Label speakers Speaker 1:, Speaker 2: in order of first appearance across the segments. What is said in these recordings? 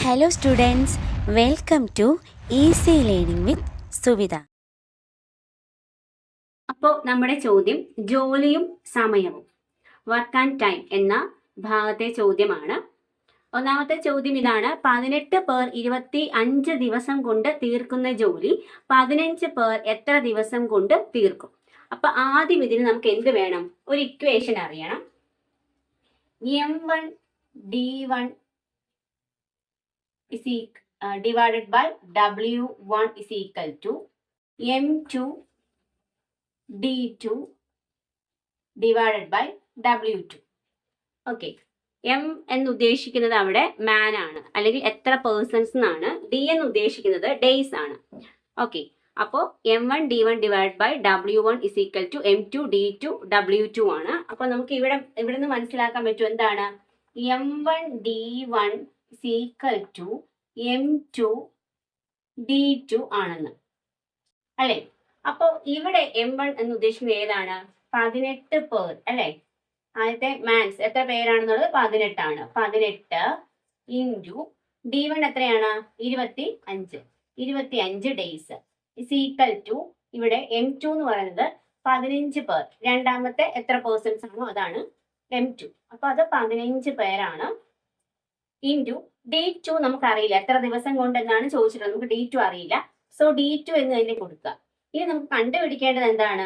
Speaker 1: Hello students, welcome to Easy Learning with Suvitha.
Speaker 2: അപ്പോൾ നമ്മുടെ ചോദ്യം ജോലിയും സമയവും വർക്ക് ആൻഡ് ടൈം എന്ന ഭാഗത്തെ ചോദ്യമാണ്. ഒന്നാമത്തെ ചോദ്യം ഇതാണ്: 18 പേർ 25 ദിവസം കൊണ്ട് തീർക്കുന്ന ജോലി 15 പേർ എത്ര ദിവസം കൊണ്ട് തീർക്കും? അപ്പൊ ആദ്യം ഇതിന് നമുക്ക് എന്ത് വേണം? ഒരു ഇക്വേഷൻ അറിയണം. M1 D1 is divided by W1 is equal to M2 D2 divided by W2. Okay, M എന്ന് ഉദ്ദേശിക്കുന്നത് അവിടെ മാൻ ആണ്, അല്ലെങ്കിൽ എത്ര പേഴ്സൺസ് എന്നാണ്. ഡി എന്ന് ഉദ്ദേശിക്കുന്നത് ഡേയ്സ് ആണ്. ഓക്കെ, അപ്പോൾ M1 D1 divide by W1 is equal to M2 D2 W2 ആണ്. അപ്പോൾ നമുക്ക് ഇവിടെ നിന്ന് മനസ്സിലാക്കാൻ പറ്റും എന്താണ്? M1 D1 is equal to M2 D2 ആണെന്ന്, അല്ലേ? അപ്പോൾ ഇവിടെ M1 എന്ന് ഉദ്ദേശിക്കുന്നത് ഏതാണ്? 18 പേർ, അല്ലേ? ആദ്യത്തെ മാൻസ് എത്ര പേരാണെന്നുള്ളത് 18 ആണ്. 18 ഇൻറ്റു D1 എത്രയാണ്? 25 ഡേയ്സ് ഇസ് ഈക്വൽ ടു ഇവിടെ M2 എന്ന് പറയുന്നത് 15 പേർ. രണ്ടാമത്തെ എത്ര പേഴ്സൺസ് ആണോ അതാണ് M2. അപ്പൊ അത് 15 പേരാണ്. ഇൻറ്റു D2 നമുക്കറിയില്ല എത്ര ദിവസം കൊണ്ട് എന്നാണ് ചോദിച്ചിട്ടുള്ളത്. നമുക്ക് D2 അറിയില്ല. സോ D2 എന്ന് തന്നെ കൊടുക്കുക. ഇനി നമുക്ക് കണ്ടുപിടിക്കേണ്ടത് എന്താണ്?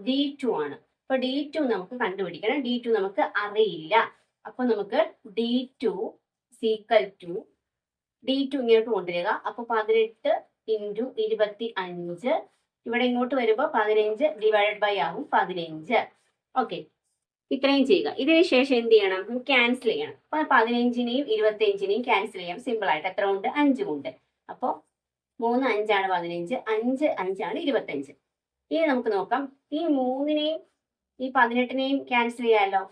Speaker 2: D2 ആണ്. അപ്പൊ D2 നമുക്ക് കണ്ടുപിടിക്കണം. D2 നമുക്ക് അറിയില്ല. അപ്പൊ നമുക്ക് D2 ഈക്വൽ ടു D2 ഇങ്ങോട്ട് കൊണ്ടുവരിക. അപ്പൊ 18 ഇൻറ്റു 25 ഇവിടെ ഇങ്ങോട്ട് വരുമ്പോൾ 15 ഡിവൈഡഡ് ബൈ ആവും 15. ഓക്കെ, ഇത്രയും ചെയ്യുക. ഇതിന് ശേഷം എന്ത് ചെയ്യണം? നമുക്ക് ക്യാൻസൽ ചെയ്യണം. അപ്പൊ 15നെയും 25നെയും ക്യാൻസൽ ചെയ്യാം സിമ്പിൾ ആയിട്ട്. എത്ര ഉണ്ട്? 5 ഉണ്ട്. അപ്പോൾ 3 5 ആണ് 15, 5 5 ആണ് 25. ഇനി നമുക്ക് നോക്കാം, ഈ 3നെയും ഈ 18നെയും ക്യാൻസൽ ചെയ്യാമല്ലോ.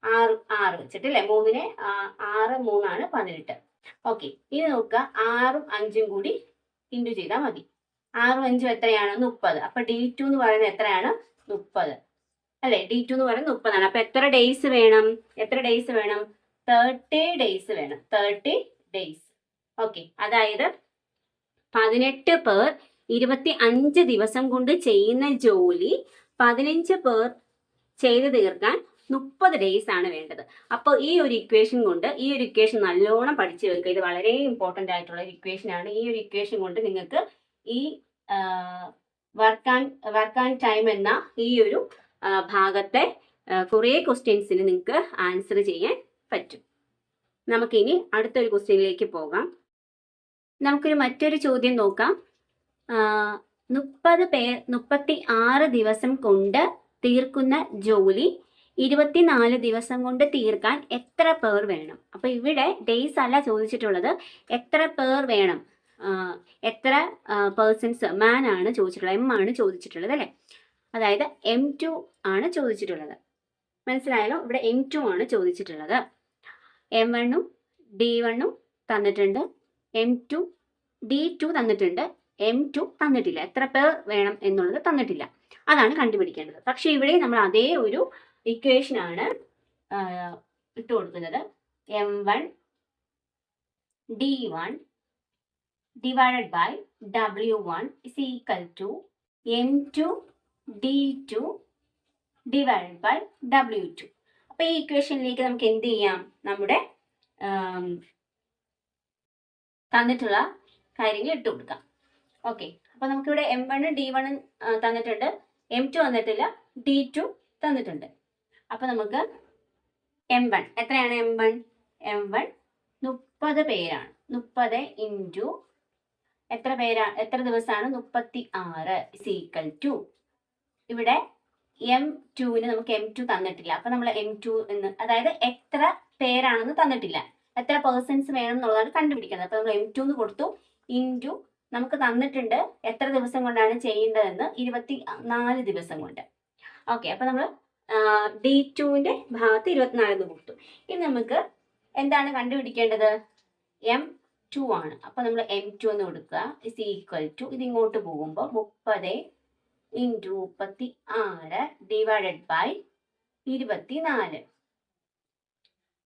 Speaker 2: 6 വെച്ചിട്ടില്ലേ? 3നെ 6 3 ആണ് 18. ഓക്കെ, ഇനി നോക്കുക, 6ഉം 5ഉം കൂടി ഇൻറ്റു ചെയ്താൽ മതി. 6ഉം 5ഉം എത്രയാണ്? 30. അപ്പൊ D2 എന്ന് പറയുന്നത് എത്രയാണ്? 30, അല്ലെ? D2 എന്ന് പറയുന്നത് 30 ആണ്. അപ്പൊ എത്ര ഡേയ്സ് വേണം? 30 ഡേയ്സ് വേണം. 30 ഡേയ്സ്. ഓക്കെ, അതായത് 18 പേർ 25 ദിവസം കൊണ്ട് ചെയ്യുന്ന ജോലി 15 പേർ ചെയ്ത് തീർക്കാൻ 30 ഡേയ്സ് ആണ് വേണ്ടത്. അപ്പോൾ ഈ ഒരു ഇക്വേഷൻ കൊണ്ട്, ഈ ഒരു ഇക്വേഷൻ നല്ലോണം പഠിച്ചു വെക്കുക. ഇത് വളരെ ഇമ്പോർട്ടൻ്റ് ആയിട്ടുള്ള ഒരു ഇക്വേഷൻ ആണ്. ഈ ഒരു ഇക്വേഷൻ കൊണ്ട് നിങ്ങൾക്ക് ഈ വർക്ക് ആൻഡ് ടൈം എന്ന ഈ ഒരു ഭാഗത്തെ കുറേ ക്വസ്റ്റ്യൻസിന് നിങ്ങൾക്ക് ആൻസർ ചെയ്യാൻ പറ്റും. നമുക്കിനി അടുത്തൊരു ക്വസ്റ്റ്യനിലേക്ക് പോകാം. നമുക്കൊരു മറ്റൊരു ചോദ്യം നോക്കാം. 30 പേർ 36 ദിവസം കൊണ്ട് തീർക്കുന്ന ജോലി 24 ദിവസം കൊണ്ട് തീർക്കാൻ എത്ര പേർ വേണം? അപ്പൊ ഇവിടെ ഡേയ്സ് അല്ല ചോദിച്ചിട്ടുള്ളത്, എത്ര പേർ വേണം, എത്ര പേഴ്സൺസ്, മാൻ ആണ് ചോദിച്ചിട്ടുള്ളത്, M ആണ് ചോദിച്ചിട്ടുള്ളത്, അല്ലേ? അതായത് M2 ആണ് ചോദിച്ചിട്ടുള്ളത്. മനസ്സിലായല്ലോ? ഇവിടെ M2 ആണ് ചോദിച്ചിട്ടുള്ളത്. M1ഉം D1ഉം തന്നിട്ടുണ്ട്, M2 D2 തന്നിട്ടുണ്ട്, M2 തന്നിട്ടില്ല. എത്ര പേർ വേണം എന്നുള്ളത് തന്നിട്ടില്ല. അതാണ് കണ്ടുപിടിക്കേണ്ടത്. പക്ഷെ ഇവിടെ നമ്മൾ അതേ ഒരു ഇക്വേഷൻ ആണ് ഇട്ട് കൊടുക്കുന്നത്. M1 D1 divided by W1 is equal to M2 D2 divided by W2. അപ്പൊ ഈ ഇക്വേഷനിലേക്ക് നമുക്ക് എന്ത് ചെയ്യാം? നമ്മുടെ തന്നിട്ടുള്ള കാര്യങ്ങൾ ഇട്ട് കൊടുക്കാം. ഓക്കെ, അപ്പൊ നമുക്കിവിടെ M1 D1 തന്നിട്ടുണ്ട്, M2 തന്നിട്ടില്ല, D2 തന്നിട്ടുണ്ട്. അപ്പൊ നമുക്ക് M1 എത്രയാണ്? M1 30 പേരാണ്. 30 ഇൻറ്റു എത്ര ദിവസമാണ്? 36 ഇസ് ഈക്വൽ ടു ഇവിടെ M2ന് നമുക്ക് M2 തന്നിട്ടില്ല. അപ്പൊ നമ്മൾ M2 എന്ന്, അതായത് എത്ര പേരാണെന്ന് തന്നിട്ടില്ല, എത്ര പേഴ്സൺസ് വേണം എന്നുള്ളതാണ് കണ്ടുപിടിക്കുന്നത്. അപ്പൊ നമ്മൾ M2 എന്ന് കൊടുത്തു, ഇൻറ്റു നമുക്ക് തന്നിട്ടുണ്ട് എത്ര ദിവസം കൊണ്ടാണ് ചെയ്യേണ്ടതെന്ന്, 24 ദിവസം കൊണ്ട്. ഓക്കെ, അപ്പൊ നമ്മൾ D2ന്റെ ഭാഗത്ത് 24 എന്ന് കൊടുത്തു. ഇനി നമുക്ക് എന്താണ് കണ്ടുപിടിക്കേണ്ടത്? M2 ആണ്. അപ്പൊ നമ്മൾ M2 എന്ന് കൊടുക്കുക ഇസ് ഈക്വൽ ടു, ഇത് ഇങ്ങോട്ട് പോകുമ്പോൾ 30 ഇൻറ്റു 36 ഡിവൈഡഡ് ബൈ 24.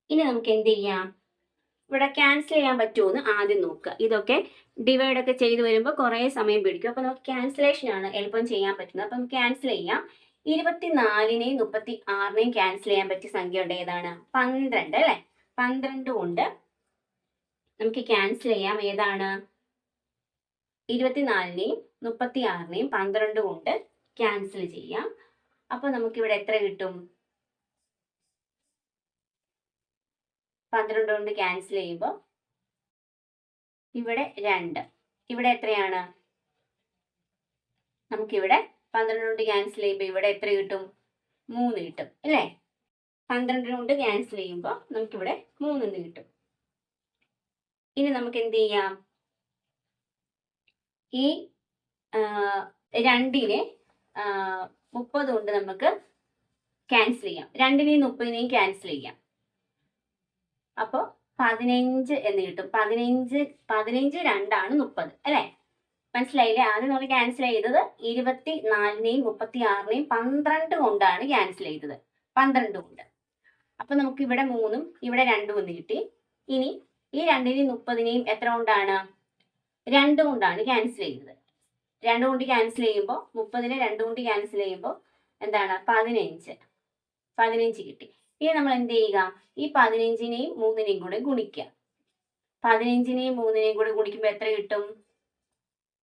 Speaker 2: ഇനി നമുക്ക് എന്ത് ചെയ്യാം? ഇവിടെ ക്യാൻസൽ ചെയ്യാൻ പറ്റുമോ എന്ന് ആദ്യം നോക്കുക. ഇതൊക്കെ ഡിവൈഡ് ഒക്കെ ചെയ്ത് വരുമ്പോൾ കുറേ സമയം പിടിക്കും. അപ്പോൾ നമുക്ക് ക്യാൻസലേഷൻ ആണ് എളുപ്പം ചെയ്യാൻ പറ്റുന്നത്. അപ്പം ക്യാൻസൽ ചെയ്യാം. 24നെയും 36നെയും ക്യാൻസൽ ചെയ്യാൻ പറ്റിയ സംഖ്യ ഉണ്ട്. ഏതാണ്? 12 അല്ലേ? 12 കൊണ്ട് നമുക്ക് ക്യാൻസൽ ചെയ്യാം. ഏതാണ്? 24നെയും 36നെയും 12 കൊണ്ട് ക്യാൻസൽ ചെയ്യാം. അപ്പോൾ നമുക്കിവിടെ എത്ര കിട്ടും? 12 കൊണ്ട് ക്യാൻസൽ ചെയ്യുമ്പോൾ ഇവിടെ 2. ഇവിടെ എത്രയാണ്? നമുക്കിവിടെ 12 കൊണ്ട് ക്യാൻസൽ ചെയ്യുമ്പോൾ ഇവിടെ എത്ര കിട്ടും? 3 കിട്ടും അല്ലേ? 12 കൊണ്ട് ക്യാൻസൽ ചെയ്യുമ്പോൾ നമുക്കിവിടെ 3 കിട്ടും. ഇനി നമുക്ക് എന്ത് ചെയ്യാം? ഈ 2നെ 30 കൊണ്ട് നമുക്ക് ക്യാൻസൽ ചെയ്യാം. 2നെയും 30നെയും ക്യാൻസൽ ചെയ്യാം. അപ്പോൾ 15 എന്ന് കിട്ടും. 15 2 30 അല്ലേ? മനസ്സിലായില്ലേ? ആദ്യം നമ്മൾ ക്യാൻസൽ ചെയ്തത് 24നെയും 36നെയും 12 കൊണ്ടാണ് ക്യാൻസൽ ചെയ്തത്. 12 കൊണ്ട്. അപ്പൊ നമുക്ക് ഇവിടെ 3ഉം ഇവിടെ 2ഉം എന്ന് കിട്ടി. ഇനി ഈ 2നെയും 30നെയും എത്ര കൊണ്ടാണ്? 2 കൊണ്ടാണ് ക്യാൻസൽ ചെയ്തത്. 2 കൊണ്ട് ക്യാൻസൽ ചെയ്യുമ്പോൾ 30നെ 2 കൊണ്ട് ക്യാൻസൽ ചെയ്യുമ്പോൾ എന്താണ്? 15 കിട്ടി. ഇനി നമ്മൾ എന്ത് ചെയ്യുക? ഈ 15നെയും 3നെയും കൂടെ ഗുണിക്കുക. 15നെയും 3നെയും കൂടെ ഗുണിക്കുമ്പോൾ എത്ര കിട്ടും?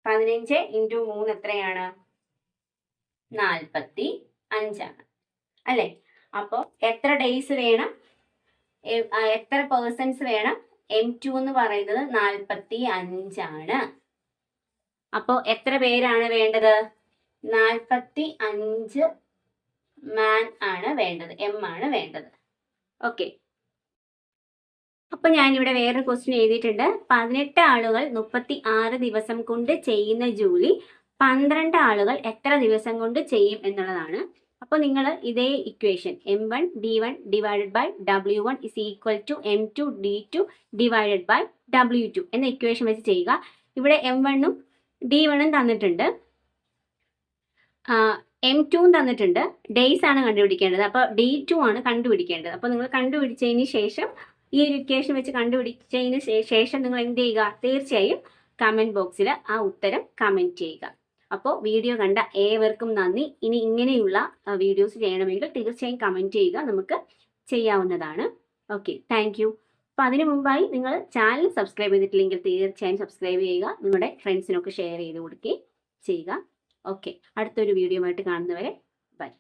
Speaker 2: 15 × 3 എത്രയാണ്? 45 ആണ് അല്ലേ? അപ്പോൾ എത്ര ഡേയ്സ് വേണം? എത്ര പേഴ്സൺസ് വേണം? M2 എന്ന് പറയുന്നത് 45 ആണ്. അപ്പോൾ എത്ര പേരാണ് വേണ്ടത്? 45 മാൻ ആണ് വേണ്ടത്. M ആണ് വേണ്ടത്. ഓക്കെ. അപ്പൊ ഞാനിവിടെ വേറൊരു ക്വസ്റ്റ്യൻ എഴുതിയിട്ടുണ്ട്. 18 ആളുകൾ 36 ദിവസം കൊണ്ട് ചെയ്യുന്ന ജോലി 12 ആളുകൾ എത്ര ദിവസം കൊണ്ട് ചെയ്യും എന്നുള്ളതാണ്. അപ്പോൾ നിങ്ങൾ ഇതേ equation M1 D1 divided by W1 is equal to M2 D2 divided by W2 എന്ന ഇക്വേഷൻ വെച്ച് ചെയ്യുക. ഇവിടെ M1ഉം D1ഉം തന്നിട്ടുണ്ട്, M2 തന്നിട്ടുണ്ട്. ഡേയ്സ് ആണ് കണ്ടുപിടിക്കേണ്ടത്. അപ്പോൾ D2 ആണ് കണ്ടുപിടിക്കേണ്ടത്. അപ്പോൾ നിങ്ങൾ കണ്ടുപിടിച്ചതിന് ശേഷം ഈ ഒരു ഇക്വേഷൻ വെച്ച് കണ്ടുപിടിച്ചതിന് ശേഷം നിങ്ങൾ എന്ത് ചെയ്യുക? തീർച്ചയായും കമൻറ്റ് ബോക്സിൽ ആ ഉത്തരം കമൻറ്റ് ചെയ്യുക. അപ്പോൾ വീഡിയോ കണ്ട ഏവർക്കും നന്ദി. ഇനി ഇങ്ങനെയുള്ള വീഡിയോസ് ചെയ്യണമെങ്കിൽ തീർച്ചയായും കമൻറ്റ് ചെയ്യുക, നമുക്ക് ചെയ്യാവുന്നതാണ്. Okay, thank you. അപ്പോൾ അതിനു മുമ്പായി നിങ്ങൾ ചാനൽ സബ്സ്ക്രൈബ് ചെയ്തിട്ടില്ലെങ്കിൽ തീർച്ചയായും സബ്സ്ക്രൈബ് ചെയ്യുക. നിങ്ങളുടെ ഫ്രണ്ട്സിനൊക്കെ ഷെയർ ചെയ്ത് കൊടുക്കുകയും ചെയ്യുക. ഓക്കെ, അടുത്തൊരു വീഡിയോ ആയിട്ട് കാണുന്നവരെ ബൈ.